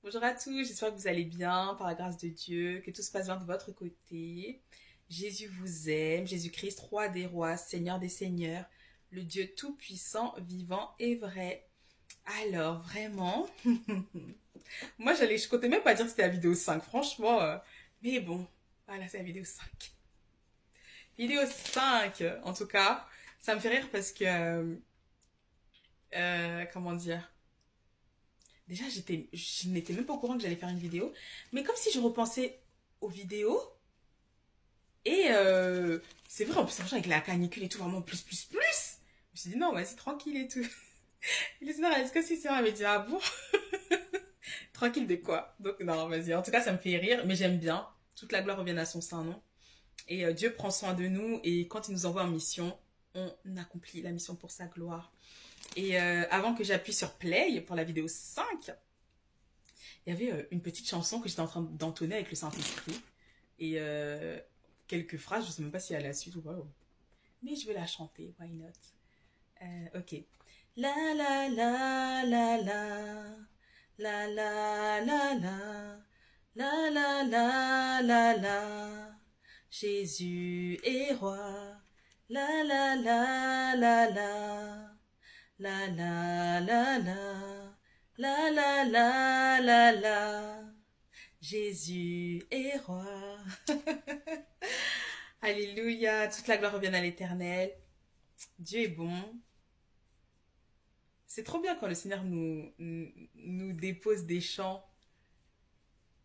Bonjour à tous, j'espère que vous allez bien par la grâce de Dieu, que tout se passe bien de votre côté. Jésus vous aime, Jésus-Christ, roi des rois, Seigneur des seigneurs, le Dieu tout-puissant, vivant et vrai. Alors, vraiment, moi je comptais même pas dire que c'était la vidéo 5, franchement, mais bon, voilà, c'est la vidéo 5. Vidéo 5, en tout cas, ça me fait rire parce que, comment dire, déjà je n'étais même pas au courant que j'allais faire une vidéo, mais comme si je repensais aux vidéos. Et c'est vrai, en plus, avec la canicule et tout, vraiment plus. Je me suis dit, non, vas-y, tranquille et tout. Et le Seigneur, est-ce que si c'est vrai, elle m'a dit, ah bon, tranquille de quoi? Donc, non, vas-y. En tout cas, ça me fait rire, mais j'aime bien. Toute la gloire revient à son saint nom. Et Dieu prend soin de nous, et quand il nous envoie en mission, on accomplit la mission pour sa gloire. Et avant que j'appuie sur play pour la vidéo 5, il y avait une petite chanson que j'étais en train d'entonner avec le Saint-Esprit. Et quelques phrases, je sais même pas si elle a la suite ou pas. Mais je vais la chanter, why not? Ok. La la la la la la la la la la la la la la Jésus est roi. La la la la la la la la la la la la la la Jésus est roi. Alléluia, toute la gloire revient à l'Éternel. Dieu est bon. C'est trop bien quand le Seigneur nous dépose des chants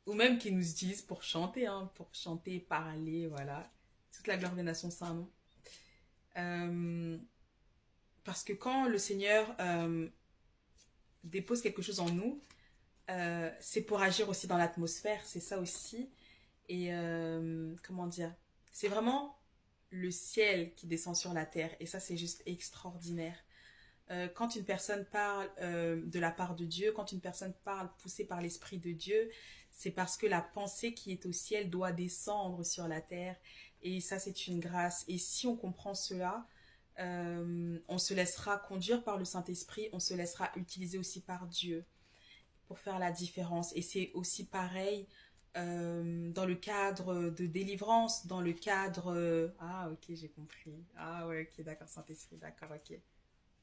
ou même qu'il nous utilise pour chanter, hein, pour chanter, parler, voilà. Toute la gloire revient à son saint nom. Euh, Parce que quand le Seigneur dépose quelque chose en nous, c'est pour agir aussi dans l'atmosphère, c'est ça aussi. Et comment dire, c'est vraiment le ciel qui descend sur la terre. Et ça, c'est juste extraordinaire. Quand une personne parle de la part de Dieu, quand une personne parle poussée par l'Esprit de Dieu, c'est parce que la pensée qui est au ciel doit descendre sur la terre. Et ça, c'est une grâce. Et si on comprend cela, on se laissera conduire par le Saint-Esprit, on se laissera utiliser aussi par Dieu pour faire la différence. Et c'est aussi pareil dans le cadre de délivrance, dans le cadre... Ah, ok, j'ai compris. Ah, ouais, ok, d'accord, Saint-Esprit, d'accord, ok.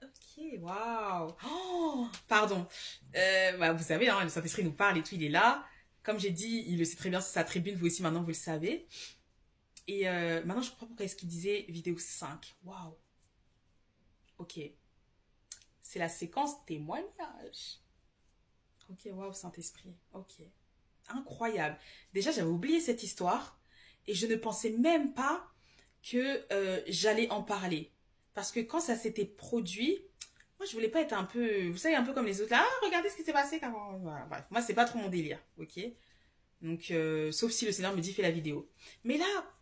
Ok, waouh. Oh, pardon. Bah, vous savez, hein, le Saint-Esprit nous parle et tout, il est là. Comme j'ai dit, il le sait très bien, c'est sa tribune, vous aussi maintenant, vous le savez. Et maintenant, je comprends pourquoi est-ce qu'il disait vidéo 5. Waouh. Ok. C'est la séquence témoignage. Ok, waouh, Saint-Esprit. Ok. Incroyable. Déjà, j'avais oublié cette histoire et je ne pensais même pas que j'allais en parler. Parce que quand ça s'était produit, moi, je voulais pas être un peu, vous savez, un peu comme les autres là. Ah, regardez ce qui s'est passé. Voilà, bref, moi, c'est pas trop mon délire, ok. Donc, sauf si le Seigneur me dit fais la vidéo. Mais là,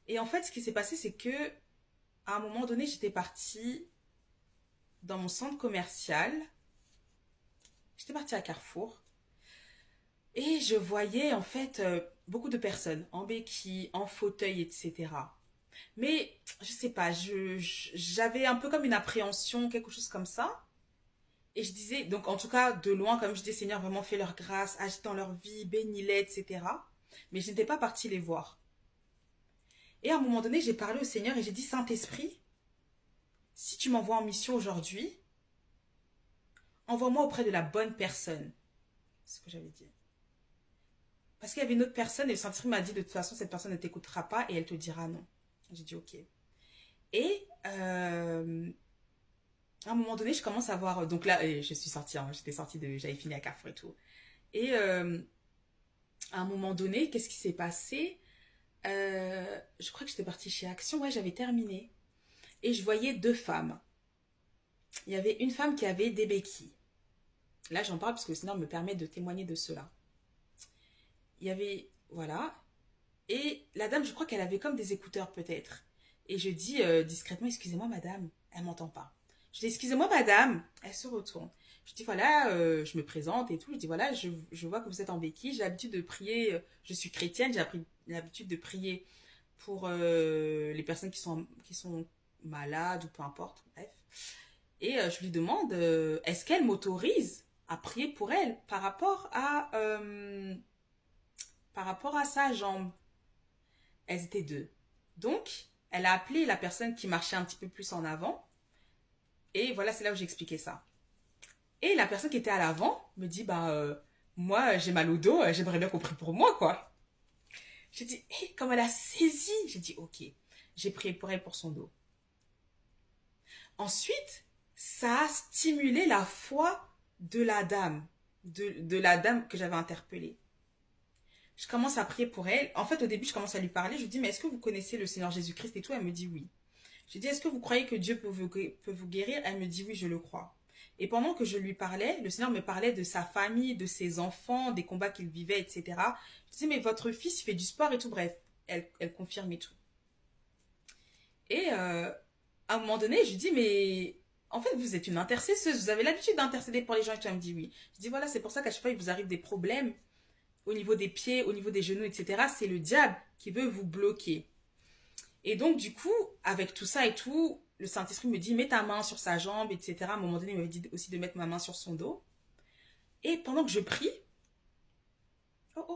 et en fait, ce qui s'est passé, c'est que à un moment donné, j'étais partie dans mon centre commercial. J'étais partie à Carrefour et je voyais en fait beaucoup de personnes en béquilles, en fauteuil, etc. Mais je sais pas, j'avais un peu comme une appréhension, quelque chose comme ça. Et je disais, donc en tout cas, de loin, comme je disais, Seigneur, vraiment fais leur grâce, agis dans leur vie, bénis-les, etc. Mais je n'étais pas partie les voir. Et à un moment donné, j'ai parlé au Seigneur et j'ai dit, Saint-Esprit, si tu m'envoies en mission aujourd'hui, envoie-moi auprès de la bonne personne. C'est ce que j'avais dit. Parce qu'il y avait une autre personne et le Saint-Esprit m'a dit, de toute façon, cette personne ne t'écoutera pas et elle te dira non. J'ai dit, ok. Et à un moment donné, je commence à voir. Donc là, je suis sortie, hein, j'avais fini à Carrefour et tout. Et à un moment donné, qu'est-ce qui s'est passé? Je crois que j'étais partie chez Action, ouais, j'avais terminé. Et je voyais deux femmes. Il y avait une femme qui avait des béquilles. Là, j'en parle parce que le Seigneur me permet de témoigner de cela. Il y avait, voilà. Et la dame, je crois qu'elle avait comme des écouteurs peut-être. Et je dis discrètement, excusez-moi madame, elle m'entend pas. Je dis, excusez-moi madame, elle se retourne. Je dis, voilà, je me présente et tout. Je dis, voilà, je vois que vous êtes en béquille. J'ai l'habitude de prier, je suis chrétienne, j'ai appris l'habitude de prier pour les personnes qui sont malades ou peu importe, bref. Et je lui demande, est-ce qu'elle m'autorise à prier pour elle par rapport à sa jambe. Elles étaient deux. Donc, elle a appelé la personne qui marchait un petit peu plus en avant. Et voilà, c'est là où j'ai expliqué ça. Et la personne qui était à l'avant me dit, moi, j'ai mal au dos, j'aimerais bien qu'on prie pour moi, quoi. J'ai dit, hé, comme elle a saisi, j'ai dit, ok, j'ai prié pour elle pour son dos. Ensuite, ça a stimulé la foi de la dame, de la dame que j'avais interpellée. Je commence à prier pour elle. En fait, au début, je commence à lui parler. Je lui dis, mais est-ce que vous connaissez le Seigneur Jésus-Christ et tout? Elle me dit oui. Je lui dis, est-ce que vous croyez que Dieu peut vous guérir? Elle me dit oui, je le crois. Et pendant que je lui parlais, le Seigneur me parlait de sa famille, de ses enfants, des combats qu'il vivait, etc. Je dis, mais votre fils, il fait du sport et tout. Bref, elle confirme et tout. Et à un moment donné, je lui dis, mais en fait, vous êtes une intercesseuse. Vous avez l'habitude d'intercéder pour les gens. Et tout. Elle me dit oui. Je dis, voilà, c'est pour ça qu'à chaque fois, il vous arrive des problèmes au niveau des pieds, au niveau des genoux, etc. C'est le diable qui veut vous bloquer. Et donc, du coup, avec tout ça et tout, le Saint-Esprit me dit, mets ta main sur sa jambe, etc. À un moment donné, il m'avait dit aussi de mettre ma main sur son dos. Et pendant que je prie,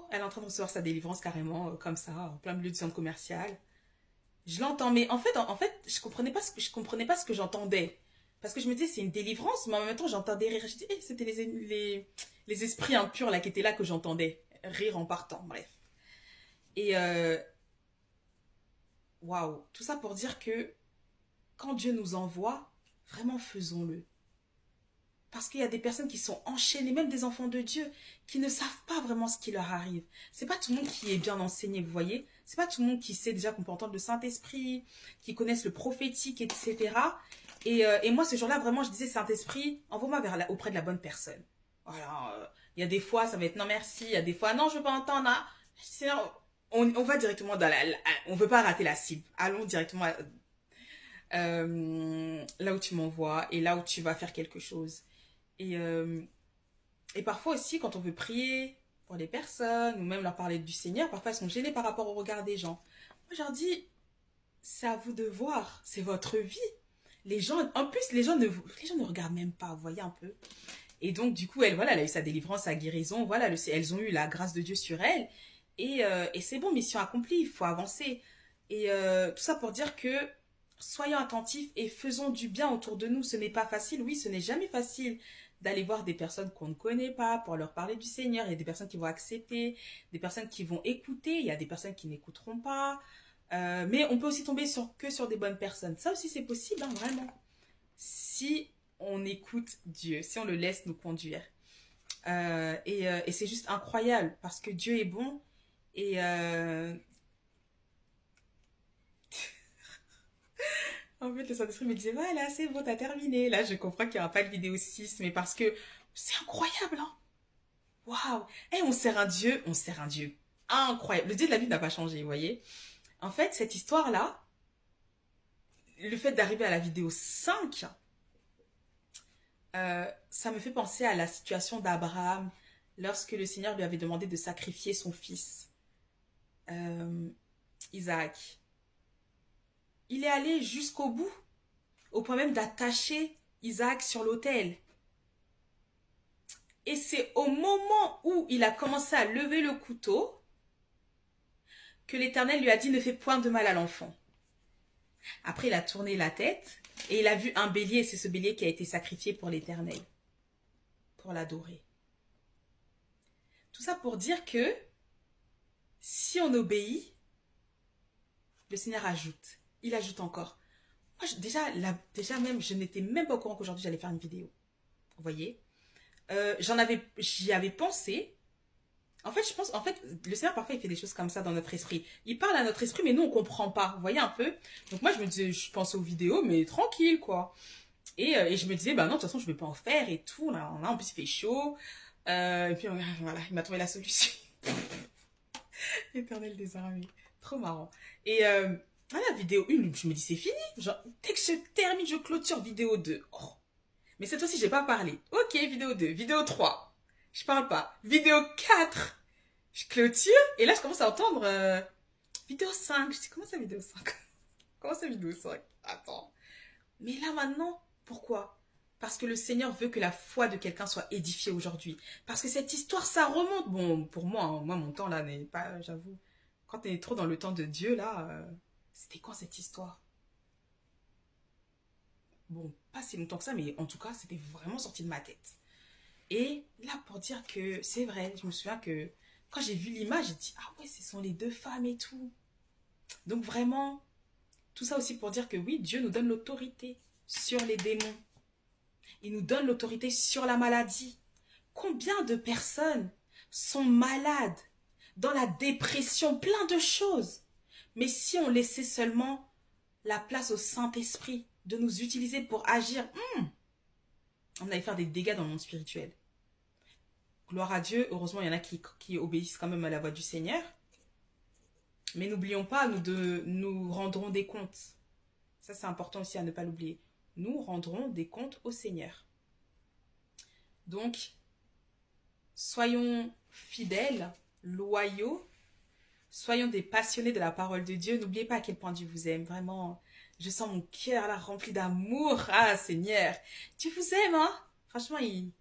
elle est en train de recevoir sa délivrance carrément, comme ça, en plein milieu du centre commercial. Je l'entends, mais en fait, je comprenais pas ce que j'entendais. Parce que je me disais, c'est une délivrance, mais en même temps, j'entendais rire. Je dis, c'était les esprits impurs là qui étaient là que j'entendais rire en partant, bref. Et waouh, tout ça pour dire que quand Dieu nous envoie, vraiment faisons-le. Parce qu'il y a des personnes qui sont enchaînées, même des enfants de Dieu, qui ne savent pas vraiment ce qui leur arrive. C'est pas tout le monde qui est bien enseigné, vous voyez. C'est pas tout le monde qui sait déjà qu'on peut entendre le Saint-Esprit, qui connaissent le prophétique, etc. Et moi, ce jour-là, vraiment, je disais, Saint-Esprit, envoie-moi auprès de la bonne personne. Voilà. Il y a des fois, ça va être non merci. Il y a des fois, non, je veux pas entendre. Hein. On va directement on veut pas rater la cible. Allons directement là où tu m'envoies et là où tu vas faire quelque chose. Et, euh, et parfois aussi, quand on veut prier pour les personnes ou même leur parler du Seigneur, parfois elles sont gênées par rapport au regard des gens. Moi, je leur dis, c'est à vous de voir, c'est votre vie. Les gens, en plus, les gens ne regardent même pas, vous voyez un peu. Et donc, du coup, elle a eu sa délivrance, sa guérison, voilà, elles ont eu la grâce de Dieu sur elle. Et c'est bon, mission accomplie, il faut avancer. Et tout ça pour dire que soyons attentifs et faisons du bien autour de nous. Ce n'est pas facile, oui, ce n'est jamais facile d'aller voir des personnes qu'on ne connaît pas pour leur parler du Seigneur. Il y a des personnes qui vont accepter, des personnes qui vont écouter, il y a des personnes qui n'écouteront pas. Mais on peut aussi tomber que sur des bonnes personnes. Ça aussi, c'est possible, hein, vraiment. Si on écoute Dieu, si on le laisse nous conduire. Et c'est juste incroyable parce que Dieu est bon. Et en fait, le Saint-Esprit me disait, voilà, c'est bon, t'as terminé. Là, je comprends qu'il n'y aura pas de vidéo 6, mais parce que c'est incroyable, hein. Waouh! Et on sert un Dieu incroyable. Le Dieu de la Bible n'a pas changé, vous voyez. En fait, cette histoire-là, le fait d'arriver à la vidéo 5, ça me fait penser à la situation d'Abraham lorsque le Seigneur lui avait demandé de sacrifier son fils, Isaac. Il est allé jusqu'au bout, au point même d'attacher Isaac sur l'autel. Et c'est au moment où il a commencé à lever le couteau que l'Éternel lui a dit, ne fais point de mal à l'enfant. Après, il a tourné la tête et il a vu un bélier, et c'est ce bélier qui a été sacrifié pour l'Éternel, pour l'adorer. Tout ça pour dire que si on obéit, le Seigneur ajoute. Il ajoute encore. Moi, déjà même, je n'étais même pas au courant qu'aujourd'hui j'allais faire une vidéo. Vous voyez, j'y avais pensé. En fait, le Seigneur parfois il fait des choses comme ça dans notre esprit. Il parle à notre esprit, mais nous on comprend pas. Vous voyez un peu. Donc moi je me disais, je pensais aux vidéos, mais tranquille quoi. Et je me disais, bah non, de toute façon je vais pas en faire et tout. Là, en plus il fait chaud. Et puis voilà, il m'a trouvé la solution. Éternel des armées. Trop marrant. Et la vidéo 1, je me dis c'est fini. Genre, dès que je termine, je clôture vidéo 2. Oh. Mais cette fois-ci, j'ai pas parlé. Ok, vidéo 2. Vidéo 3. Je parle pas. Vidéo 4. Je clôture. Et là, je commence à entendre vidéo 5. Je dis, comment ça, vidéo 5? Comment ça, vidéo 5? Attends. Mais là, maintenant, pourquoi? Parce que le Seigneur veut que la foi de quelqu'un soit édifiée aujourd'hui. Parce que cette histoire, ça remonte. Bon, pour moi, hein, moi, mon temps là n'est pas, j'avoue. Quand on est trop dans le temps de Dieu, là, c'était quand cette histoire? Bon, pas si longtemps que ça, mais en tout cas, c'était vraiment sorti de ma tête. Et là, pour dire que c'est vrai, je me souviens que quand j'ai vu l'image, j'ai dit, ah ouais, ce sont les deux femmes et tout. Donc vraiment, tout ça aussi pour dire que oui, Dieu nous donne l'autorité sur les démons. Il nous donne l'autorité sur la maladie. Combien de personnes sont malades, dans la dépression, plein de choses. Mais si on laissait seulement la place au Saint-Esprit de nous utiliser pour agir, on allait faire des dégâts dans le monde spirituel. Gloire à Dieu, heureusement il y en a qui obéissent quand même à la voix du Seigneur. Mais n'oublions pas, nous rendrons des comptes. Ça c'est important aussi à ne pas l'oublier. Nous rendrons des comptes au Seigneur. Donc, soyons fidèles, loyaux, soyons des passionnés de la parole de Dieu. N'oubliez pas à quel point Dieu vous aime. Vraiment, je sens mon cœur là rempli d'amour. Ah Seigneur, Dieu vous aime, hein? Franchement, il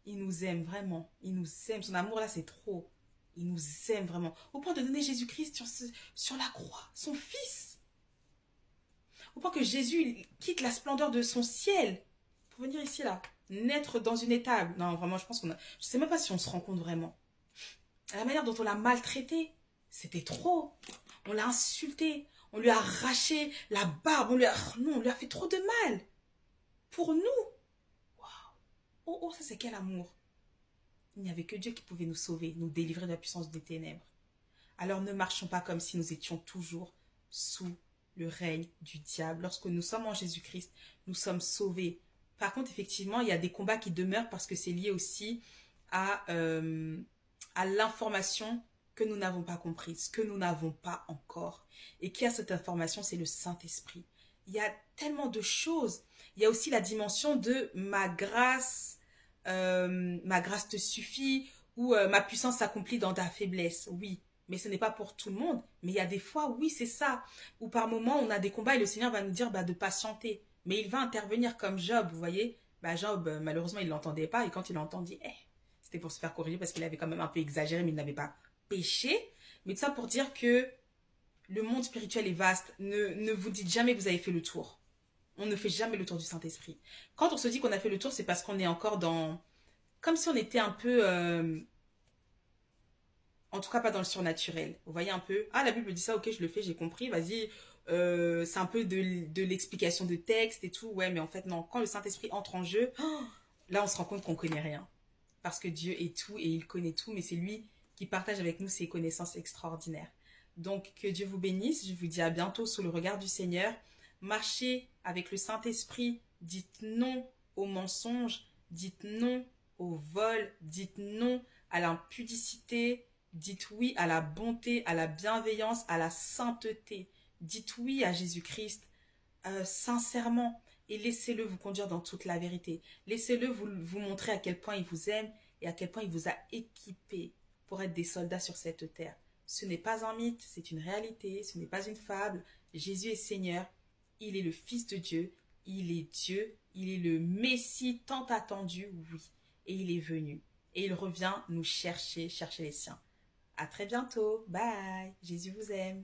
nous aime vraiment. Il nous aime. Son amour là, c'est trop. Il nous aime vraiment. Au point de donner Jésus-Christ sur la croix, son Fils. Au point que Jésus quitte la splendeur de son ciel pour venir ici là, naître dans une étable. Non, vraiment, je pense qu'on a... Je sais même pas si on se rend compte vraiment. La manière dont on l'a maltraité, c'était trop. On l'a insulté. On lui a arraché la barbe. Non, on lui a fait trop de mal. Pour nous. Waouh. Oh, oh, ça c'est quel amour. Il n'y avait que Dieu qui pouvait nous sauver, nous délivrer de la puissance des ténèbres. Alors ne marchons pas comme si nous étions toujours sous le règne du diable. Lorsque nous sommes en Jésus-Christ, nous sommes sauvés. Par contre, effectivement, il y a des combats qui demeurent parce que c'est lié aussi à l'information que nous n'avons pas comprise, que nous n'avons pas encore. Et qui a cette information, c'est le Saint-Esprit. Il y a tellement de choses. Il y a aussi la dimension de ma grâce te suffit ou ma puissance s'accomplit dans ta faiblesse. Oui, mais ce n'est pas pour tout le monde. Mais il y a des fois, oui, c'est ça. Ou par moments, on a des combats et le Seigneur va nous dire de patienter. Mais il va intervenir comme Job, vous voyez. Job, malheureusement, il ne l'entendait pas. Et quand il l'entendit, c'était pour se faire corriger parce qu'il avait quand même un peu exagéré, mais il n'avait pas péché. Mais tout ça pour dire que le monde spirituel est vaste. Ne vous dites jamais que vous avez fait le tour. On ne fait jamais le tour du Saint-Esprit. Quand on se dit qu'on a fait le tour, c'est parce qu'on est encore dans... Comme si on était un peu... En tout cas, pas dans le surnaturel. Vous voyez un peu, ah, la Bible dit ça, ok, je le fais, j'ai compris, vas-y. C'est un peu de l'explication de texte et tout. Ouais, mais en fait, non. Quand le Saint-Esprit entre en jeu, là, on se rend compte qu'on connaît rien. Parce que Dieu est tout et il connaît tout, mais c'est lui qui partage avec nous ses connaissances extraordinaires. Donc, que Dieu vous bénisse. Je vous dis à bientôt sous le regard du Seigneur. Marchez avec le Saint-Esprit. Dites non aux mensonges. Dites non au vol. Dites non à l'impudicité. Dites oui à la bonté, à la bienveillance, à la sainteté. Dites oui à Jésus-Christ sincèrement et laissez-le vous conduire dans toute la vérité. Laissez-le vous montrer à quel point il vous aime et à quel point il vous a équipé pour être des soldats sur cette terre. Ce n'est pas un mythe, c'est une réalité, ce n'est pas une fable. Jésus est Seigneur, il est le Fils de Dieu, il est Dieu, il est le Messie tant attendu, oui, et il est venu. Et il revient nous chercher les siens. À très bientôt. Bye. Jésus vous aime.